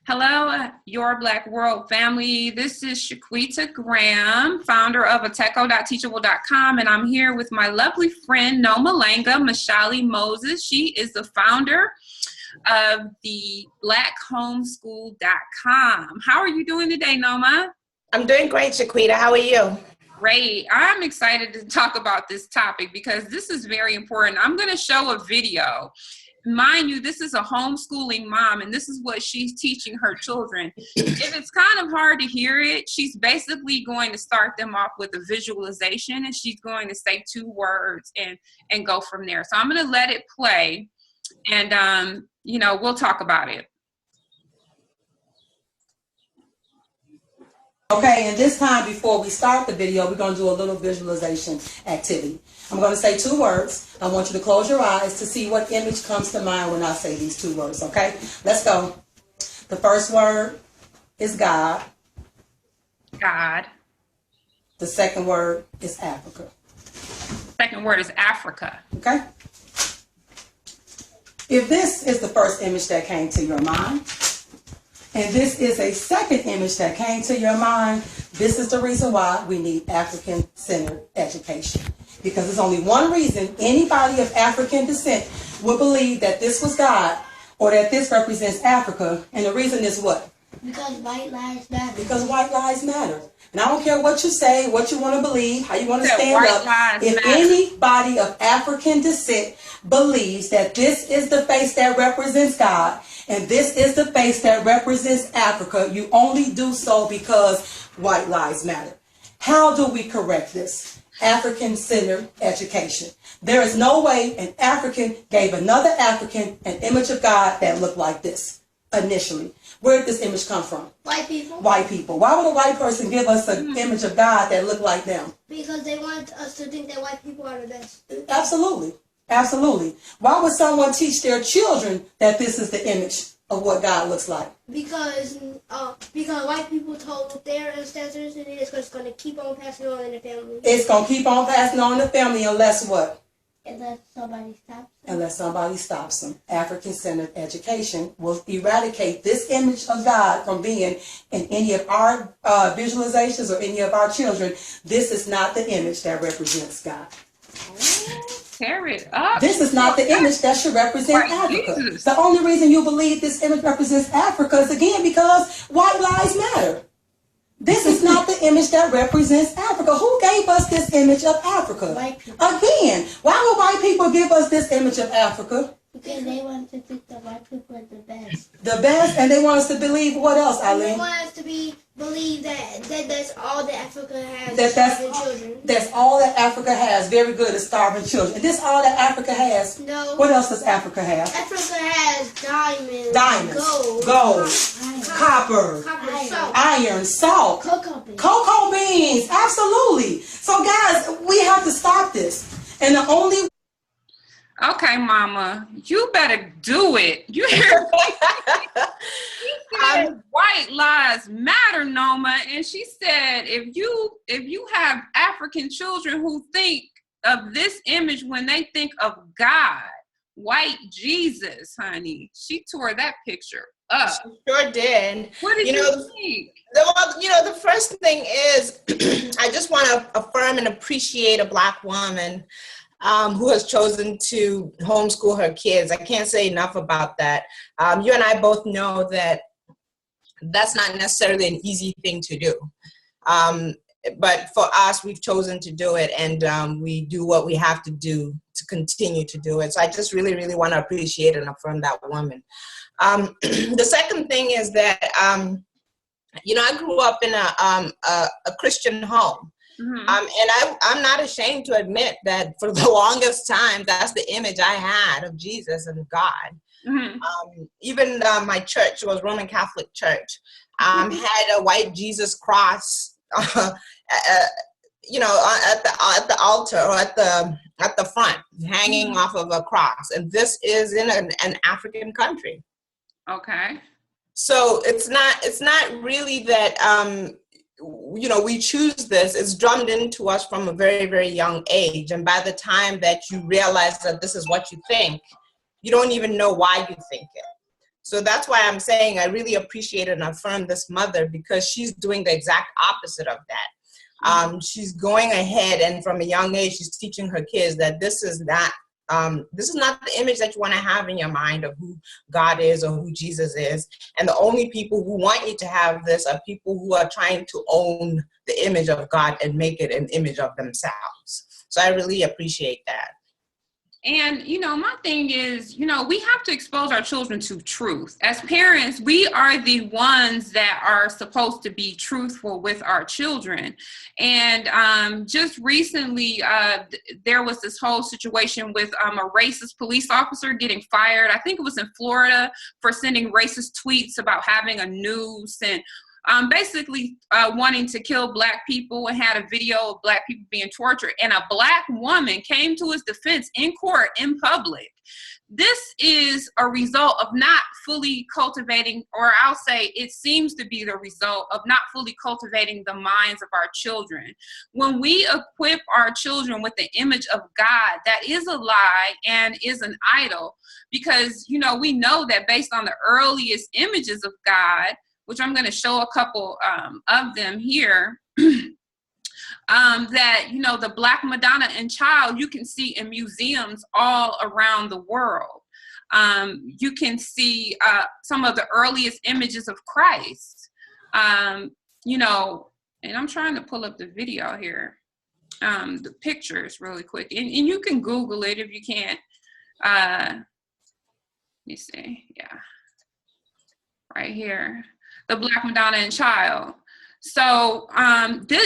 Hello, Your Black World family. This is Shaquita Graham, founder of ateco.teachable.com, and I'm here with my lovely friend, Nomalanga Mhlauli-Moses. She is the founder of the blackhomeschool.com. How are you doing today, Noma? I'm doing great, Shaquita. How are you? Great. I'm excited to talk about this topic because this is very important. I'm going to show a video. Mind you, this is a homeschooling mom, and this is what she's teaching her children. If it's kind of hard to hear it, she's basically going to start them off with a visualization, and she's going to say 2 words and go from there. So I'm going to let it play, and we'll talk about it. Okay, and this time before we start the video, we're going to do a little visualization activity. I'm going to say 2 words. I want you to close your eyes to see what image comes to mind when I say these 2 words, okay? Let's go. The first word is God. God. The second word is Africa. Second word is Africa. Okay? If this is the first image that came to your mind, and this is a second image that came to your mind, this is the reason why we need African-centered education. Because there's only one reason anybody of African descent would believe that this was God or that this represents Africa. And the reason is what? Because white lives matter. Because white lives matter. And I don't care what you say, what you want to believe, how you want to stand up. If anybody of African descent believes that this is the face that represents God and this is the face that represents Africa, you only do so because white lives matter. How do we correct this? African-centered education. There is no way an African gave another African an image of God that looked like this initially. Where did this image come from? White people. White people. Why would a white person give us an image of God that looked like them? Because they want us to think that white people are the best. Absolutely. Absolutely. Why would someone teach their children that this is the image of what God looks like? Because white people told their ancestors and it's just going to keep on passing on in the family. It's going to keep on passing on in the family unless what? Unless somebody stops them. Unless somebody stops them. African-centered education will eradicate this image of God from being in any of our visualizations or any of our children. This is not the image that represents God. Tear it up. This is not the image that should represent Africa. Jesus. The only reason you believe this image represents Africa is, again, because white lives matter. This is not the image that represents Africa. Who gave us this image of Africa? White people. Again, why would white people give us this image of Africa? Because they want to think that white people are the best. The best, and they want us to believe what else, Eileen? They want us to believe that that's all that Africa has. That's all that Africa has. Very good, is starving children. And this all that Africa has? No. What else does Africa have? Africa has diamonds. Gold. Copper. Iron. Salt. Cocoa beans. Absolutely. So guys, we have to stop this. And the only... Okay, Mama, you better do it. You hear me? She said white lives matter, Noma, and she said if you have African children who think of this image when they think of God, white Jesus, honey, she tore that picture up. She sure did. What did you think? The first thing is I just want to affirm and appreciate a Black woman who has chosen to homeschool her kids. I can't say enough about that. You and I both know that that's not necessarily an easy thing to do. But for us, we've chosen to do it, and we do what we have to do to continue to do it. So I just really, really want to appreciate and affirm that woman. The second thing is that, I grew up in a Christian home. Mm-hmm. And I'm not ashamed to admit that for the longest time, that's the image I had of Jesus and God. Mm-hmm. Even my church was Roman Catholic Church, had a white Jesus cross, at the altar or at the front, hanging off of a cross. And this is in an African country. Okay. So it's not really that we choose this. It's drummed into us from a very, very young age. And by the time that you realize that this is what you think, you don't even know why you think it. So that's why I'm saying I really appreciate and affirm this mother, because she's doing the exact opposite of that. She's going ahead, and from a young age, she's teaching her kids that this is not the image that you want to have in your mind of who God is or who Jesus is. And the only people who want you to have this are people who are trying to own the image of God and make it an image of themselves. So I really appreciate that. And, my thing is, we have to expose our children to truth. As parents, we are the ones that are supposed to be truthful with our children. And just recently, there was this whole situation with a racist police officer getting fired. I think it was in Florida, for sending racist tweets about having a noose and basically wanting to kill Black people, and had a video of Black people being tortured. And a Black woman came to his defense in court, in public. This is a result of not fully cultivating, or I'll say it seems to be the result of not fully cultivating the minds of our children. When we equip our children with the image of God, that is a lie and is an idol, because, we know that based on the earliest images of God, which I'm going to show a couple of them here, that, the Black Madonna and Child you can see in museums all around the world. You can see some of the earliest images of Christ, and I'm trying to pull up the video here, the pictures really quick, and you can Google it if you can't. Let me see, yeah, right here. The Black Madonna and Child. So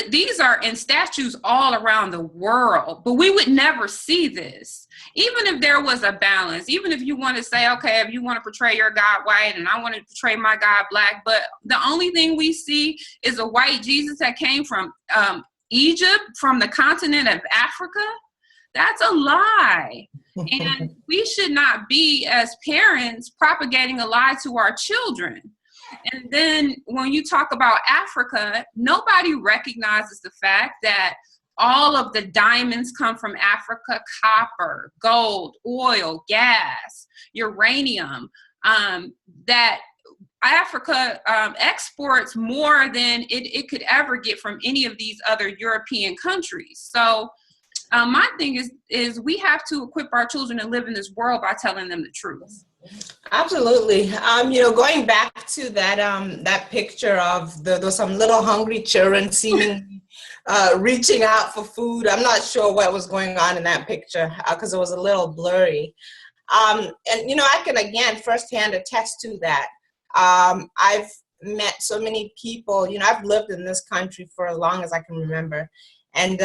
these are in statues all around the world, but we would never see this. Even if there was a balance, even if you want to say, okay, if you want to portray your God white and I want to portray my God Black, but the only thing we see is a white Jesus that came from Egypt, from the continent of Africa. That's a lie. And we should not be, as parents, propagating a lie to our children. And then when you talk about Africa, nobody recognizes the fact that all of the diamonds come from Africa: copper, gold, oil, gas, uranium, that Africa exports more than it could ever get from any of these other European countries. So my thing is we have to equip our children to live in this world by telling them the truth. Absolutely. Going back to that picture of there's some little hungry children seemingly reaching out for food. I'm not sure what was going on in that picture because it was a little blurry. And I can again firsthand attest to that. I've met so many people. I've lived in this country for as long as I can remember, and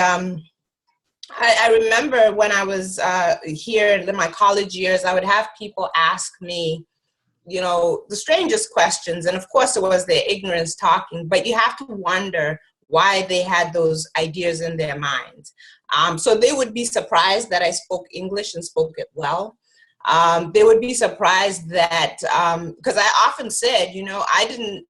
I remember when I was here in my college years, I would have people ask me, the strangest questions. And of course, it was their ignorance talking, but you have to wonder why they had those ideas in their minds. So they would be surprised that I spoke English and spoke it well. They would be surprised that, because I often said, I didn't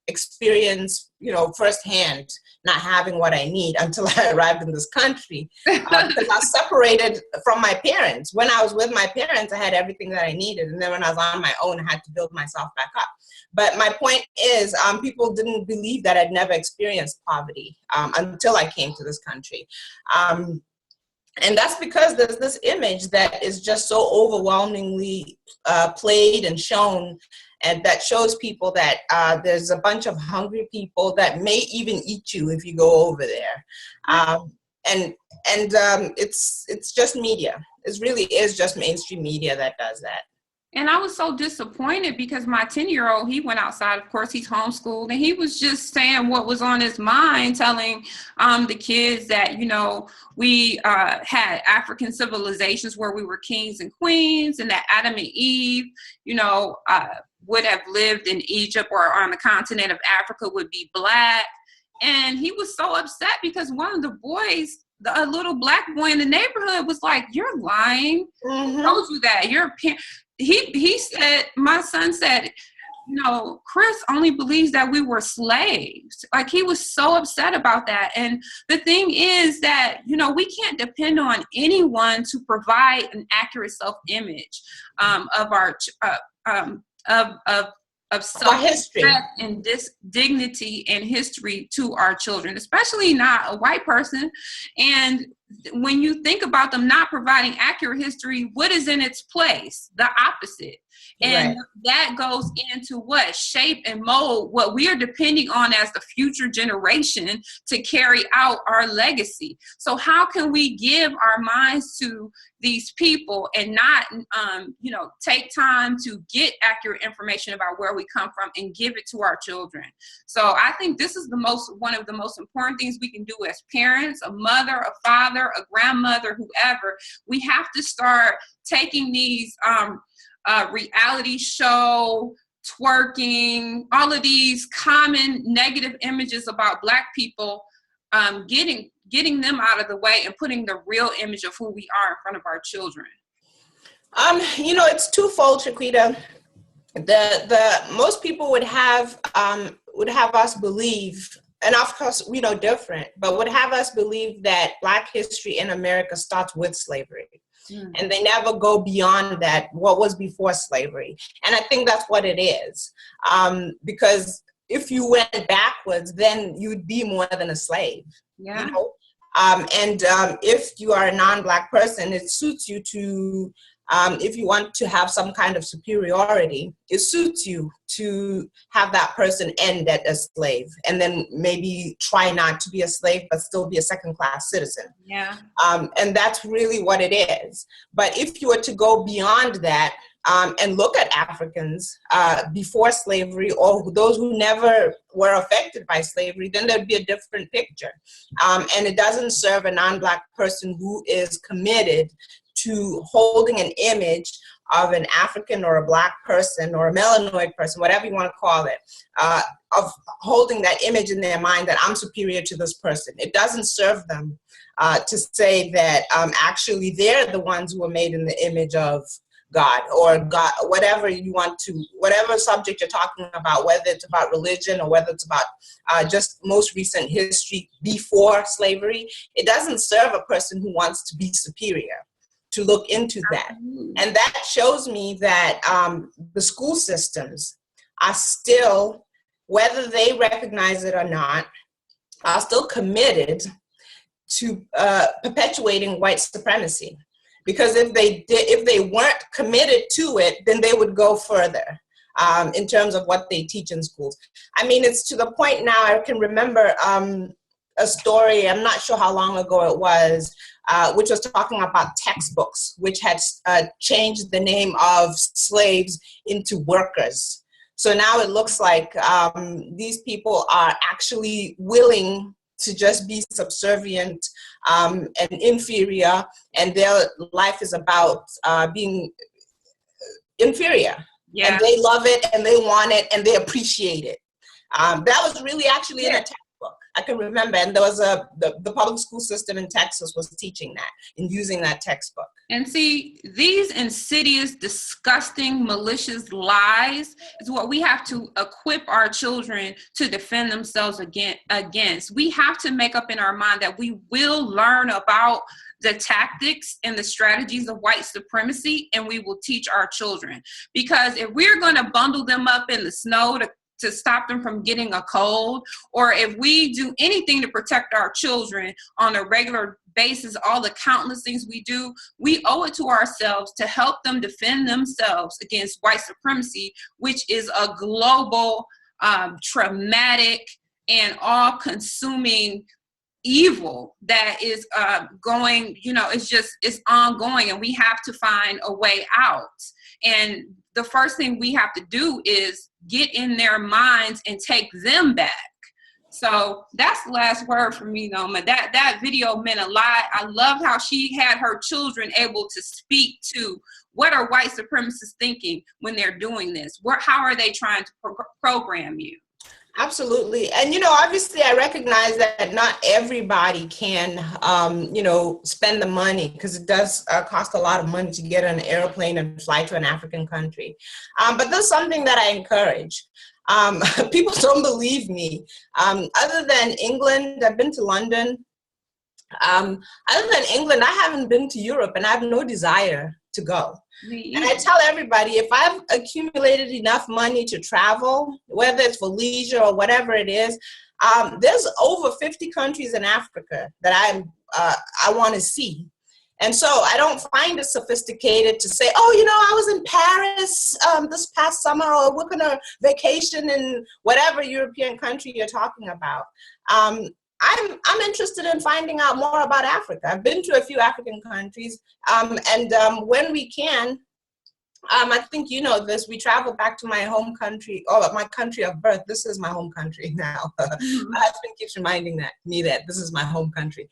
experience, firsthand not having what I need until I arrived in this country. Because I was separated from my parents. When I was with my parents, I had everything that I needed. And then when I was on my own, I had to build myself back up. But my point is, people didn't believe that I'd never experienced poverty until I came to this country. And that's because there's this image that is just so overwhelmingly played and shown, and that shows people that there's a bunch of hungry people that may even eat you if you go over there. And it's just media. It really is just mainstream media that does that. And I was so disappointed because my 10-year-old, he went outside. Of course, he's homeschooled, and he was just saying what was on his mind, telling the kids that, we had African civilizations where we were kings and queens, and that Adam and Eve, would have lived in Egypt or on the continent of Africa, would be Black. And he was so upset because one of the boys, a little Black boy in the neighborhood, was like, "You're lying. Mm-hmm. I told you that. You're a parent." He said, my son said, Chris only believes that we were slaves. Like, he was so upset about that. And the thing is that, we can't depend on anyone to provide an accurate self-image of of history self-respect and dignity and history to our children, especially not a white person. And when you think about them not providing accurate history, what is in its place? The opposite. And that goes into what? Shape and mold what we are depending on as the future generation to carry out our legacy. So how can we give our minds to these people and not, take time to get accurate information about where we come from and give it to our children? So I think this is one of the most important things we can do as parents, a mother, a father, a grandmother, whoever. We have to start taking these reality show, twerking, all of these common negative images about Black people, getting them out of the way and putting the real image of who we are in front of our children. It's twofold, Shaquita. The most people would have us believe, and of course we know different, but would have us believe that Black history in America starts with slavery. And they never go beyond that, what was before slavery. And I think that's what it is. Because if you went backwards, then you'd be more than a slave. Yeah. If you are a non-Black person, it suits you to, if you want to have some kind of superiority, it suits you to have that person end as a slave, and then maybe try not to be a slave, but still be a second-class citizen. Yeah. And that's really what it is. But if you were to go beyond that, and look at Africans before slavery, or those who never were affected by slavery, then there'd be a different picture. And it doesn't serve a non-Black person who is committed to holding an image of an African or a Black person or a melanoid person, whatever you want to call it, of holding that image in their mind that I'm superior to this person. It doesn't serve them to say that actually they're the ones who were made in the image of God, or God, whatever you want to, whatever subject you're talking about, whether it's about religion or whether it's about just most recent history before slavery. It doesn't serve a person who wants to be superior to look into that. And that shows me that the school systems are still, whether they recognize it or not, are still committed to perpetuating white supremacy. Because if they weren't committed to it, then they would go further in terms of what they teach in schools. I mean, it's to the point now, I can remember a story, I'm not sure how long ago it was, which was talking about textbooks, which had changed the name of slaves into workers. So now it looks like these people are actually willing to just be subservient and inferior, and their life is about being inferior. Yeah. And they love it, and they want it, and they appreciate it. That was really actually in a textbook. I can remember, and there was the public school system in Texas was teaching that and using that textbook. And see, these insidious, disgusting, malicious lies is what we have to equip our children to defend themselves against. We have to make up in our mind that we will learn about the tactics and the strategies of white supremacy, and we will teach our children. Because if we're going to bundle them up in the snow to stop them from getting a cold, or if we do anything to protect our children on a regular basis, all the countless things we do, we owe it to ourselves to help them defend themselves against white supremacy, which is a global, traumatic, and all-consuming evil that is going, it's ongoing, and we have to find a way out. And the first thing we have to do is get in their minds and take them back. So that's the last word for me, Noma. That video meant a lot. I love how she had her children able to speak to what are white supremacists thinking when they're doing this? How are they trying to program you? Absolutely. And, obviously I recognize that not everybody can, spend the money, because it does cost a lot of money to get on an airplane and fly to an African country. But there's something that I encourage. People don't believe me. Other than England, I've been to London. Other than England, I haven't been to Europe, and I have no desire to go. And I tell everybody, if I've accumulated enough money to travel, whether it's for leisure or whatever it is, there's over 50 countries in Africa that I want to see. And so I don't find it sophisticated to say, oh, you know, I was in Paris this past summer, or we're going to vacation in whatever European country you're talking about. I'm interested in finding out more about Africa. I've been to a few African countries, and when we can, I think you know this, we travel back to my home country, or my country of birth. This is my home country now. My husband keeps reminding me that this is my home country.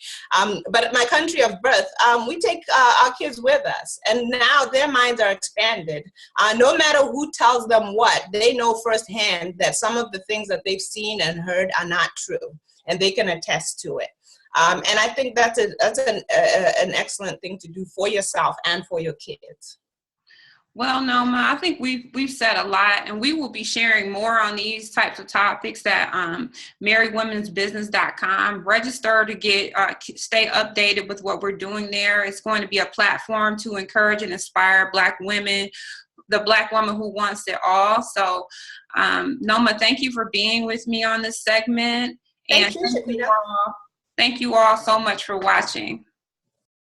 But my country of birth, we take our kids with us, and now their minds are expanded. No matter who tells them what, they know firsthand that some of the things that they've seen and heard are not true, and they can attest to it. And I think that's an excellent thing to do for yourself and for your kids. Well, Noma, I think we've said a lot, and we will be sharing more on these types of topics at marriedwomensbusiness.com. Register to stay updated with what we're doing there. It's going to be a platform to encourage and inspire Black women, the Black woman who wants it all. So, Noma, thank you for being with me on this segment. Thank you all so much for watching.